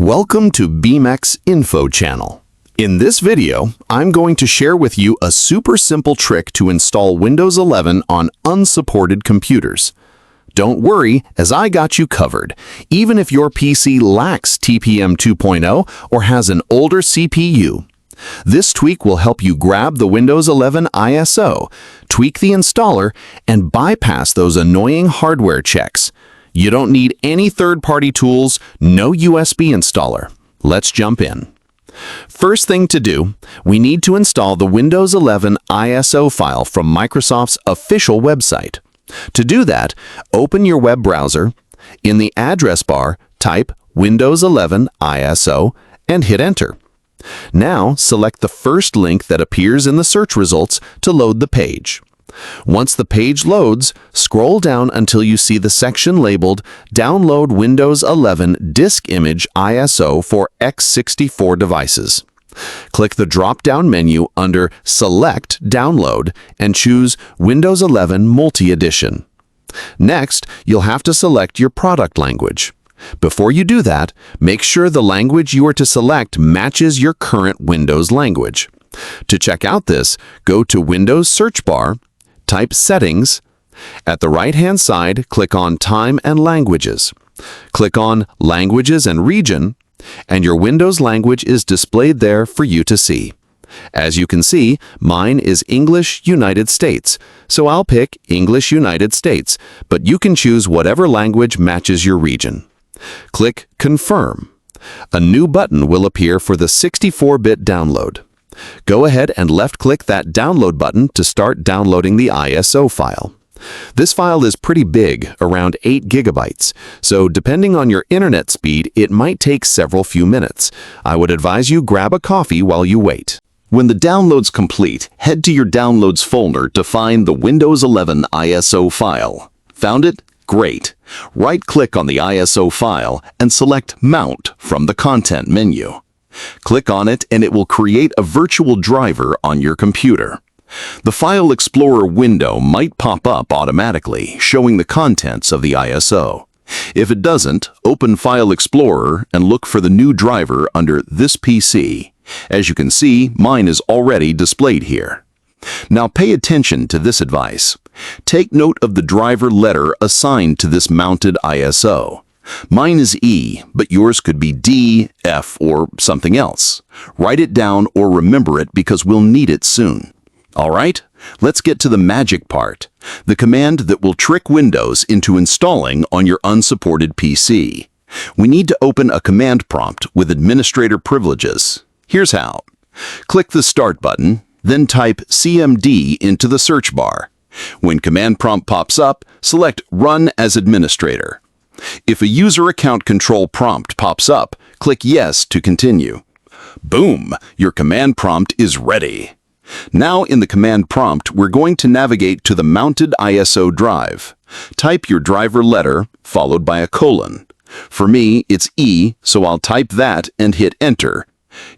Welcome to BMeks Info Channel. In this video, I'm going to share with you a super simple trick to install Windows 11 on unsupported computers. Don't worry, as I got you covered, even if your PC lacks TPM 2.0 or has an older CPU. This tweak will help you grab the Windows 11 ISO, tweak the installer, and bypass those annoying hardware checks. You don't need any third-party tools, no USB installer. Let's jump in. First thing to do, we need to install the Windows 11 ISO file from Microsoft's official website. To do that, open your web browser. In the address bar, type Windows 11 ISO and hit Enter. Now, select the first link that appears in the search results to load the page. Once the page loads, scroll down until you see the section labeled Download Windows 11 Disk Image ISO for x64 devices. Click the drop-down menu under Select Download and choose Windows 11 Multi-Edition. Next, you'll have to select your product language. Before you do that, make sure the language you are to select matches your current Windows language. To check out this, go to Windows search bar, type Settings. At the right-hand side, click on Time and Languages. Click on Languages and Region, and your Windows language is displayed there for you to see. As you can see, mine is English United States, so I'll pick English United States, but you can choose whatever language matches your region. Click Confirm. A new button will appear for the 64-bit download. Go ahead and left-click that download button to start downloading the ISO file. This file is pretty big, around 8 gigabytes, so depending on your internet speed, it might take several few minutes. I would advise you grab a coffee while you wait. When the download's complete, head to your Downloads folder to find the Windows 11 ISO file. Found it? Great. Right-click on the ISO file and select Mount from the Content menu. Click on it and it will create a virtual driver on your computer. The File Explorer window might pop up automatically, showing the contents of the ISO. If it doesn't, open File Explorer and look for the new driver under This PC. As you can see, mine is already displayed here. Now pay attention to this advice. Take note of the driver letter assigned to this mounted ISO. Mine is E, but yours could be D, F, or something else. Write it down or remember it because we'll need it soon. All right, let's get to the magic part, the command that will trick Windows into installing on your unsupported PC. We need to open a command prompt with administrator privileges. Here's how. Click the Start button, then type CMD into the search bar. When command prompt pops up, select Run as Administrator. If a user account control prompt pops up, click Yes to continue. Boom! Your command prompt is ready. Now in the command prompt, we're going to navigate to the mounted ISO drive. Type your driver letter, followed by a colon. For me, it's E, so I'll type that and hit Enter.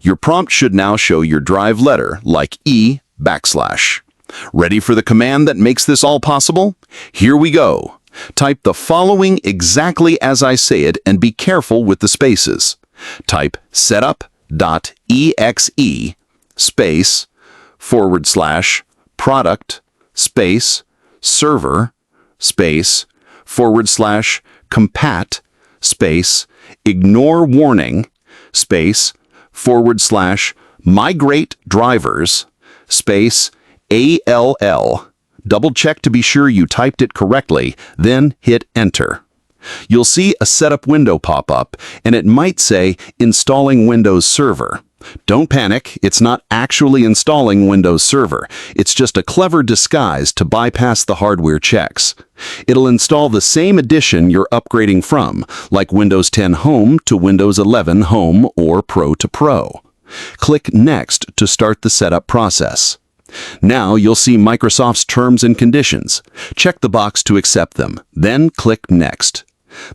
Your prompt should now show your drive letter, like E \. Ready for the command that makes this all possible? Here we go. Type the following exactly as I say it and be careful with the spaces. Type setup.exe space / product space server space / compat space ignore warning space / migrate drivers space ALL. Double check to be sure you typed it correctly, then hit Enter. You'll see a setup window pop up, and it might say Installing Windows Server. Don't panic, it's not actually installing Windows Server. It's just a clever disguise to bypass the hardware checks. It'll install the same edition you're upgrading from, like Windows 10 Home to Windows 11 Home or Pro to Pro. Click Next to start the setup process. Now you'll see Microsoft's terms and conditions. Check the box to accept them, then click Next.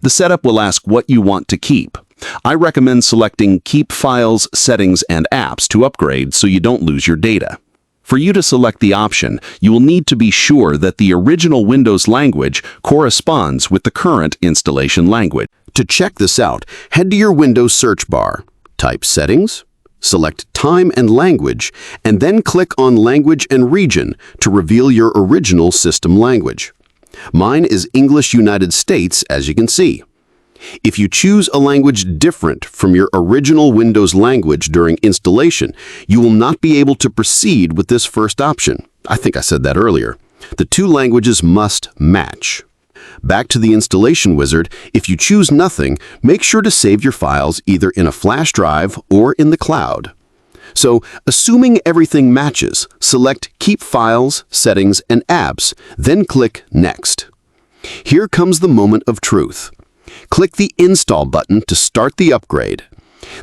The setup will ask what you want to keep. I recommend selecting Keep Files, Settings, and Apps to upgrade so you don't lose your data. For you to select the option, you will need to be sure that the original Windows language corresponds with the current installation language. To check this out, head to your Windows search bar, type Settings, select Time and Language, and then click on Language and Region to reveal your original system language. Mine is English United States, as you can see. If you choose a language different from your original Windows language during installation, you will not be able to proceed with this first option. I think I said that earlier. The two languages must match. Back to the installation wizard, if you choose nothing, make sure to save your files either in a flash drive or in the cloud. So, assuming everything matches, select Keep Files, Settings, and Apps, then click Next. Here comes the moment of truth. Click the Install button to start the upgrade.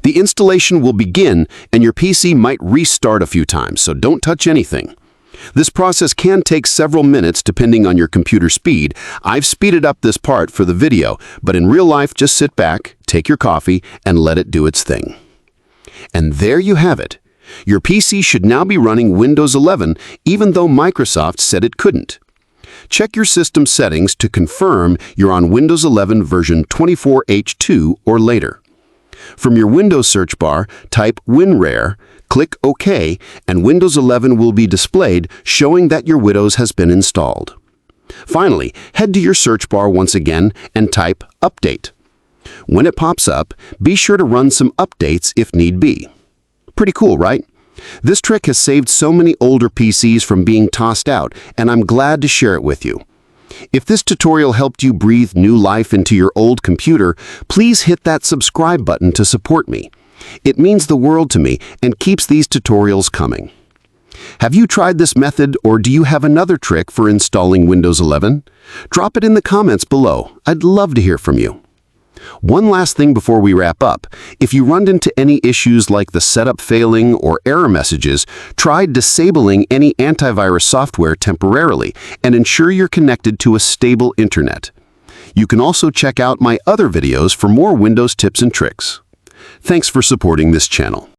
The installation will begin, and your PC might restart a few times, so don't touch anything. This process can take several minutes depending on your computer speed. I've speeded up this part for the video, but in real life, just sit back, take your coffee, and let it do its thing. And there you have it. Your PC should now be running Windows 11, even though Microsoft said it couldn't. Check your system settings to confirm you're on Windows 11 version 24H2 or later. From your Windows search bar, type WinRAR, click OK, and Windows 11 will be displayed showing that your Windows has been installed. Finally, head to your search bar once again and type Update. When it pops up, be sure to run some updates if need be. Pretty cool, right? This trick has saved so many older PCs from being tossed out, and I'm glad to share it with you. If this tutorial helped you breathe new life into your old computer, please hit that subscribe button to support me. It means the world to me and keeps these tutorials coming. Have you tried this method, or do you have another trick for installing Windows 11? Drop it in the comments below. I'd love to hear from you. One last thing before we wrap up. If you run into any issues like the setup failing or error messages, try disabling any antivirus software temporarily and ensure you're connected to a stable internet. You can also check out my other videos for more Windows tips and tricks. Thanks for supporting this channel.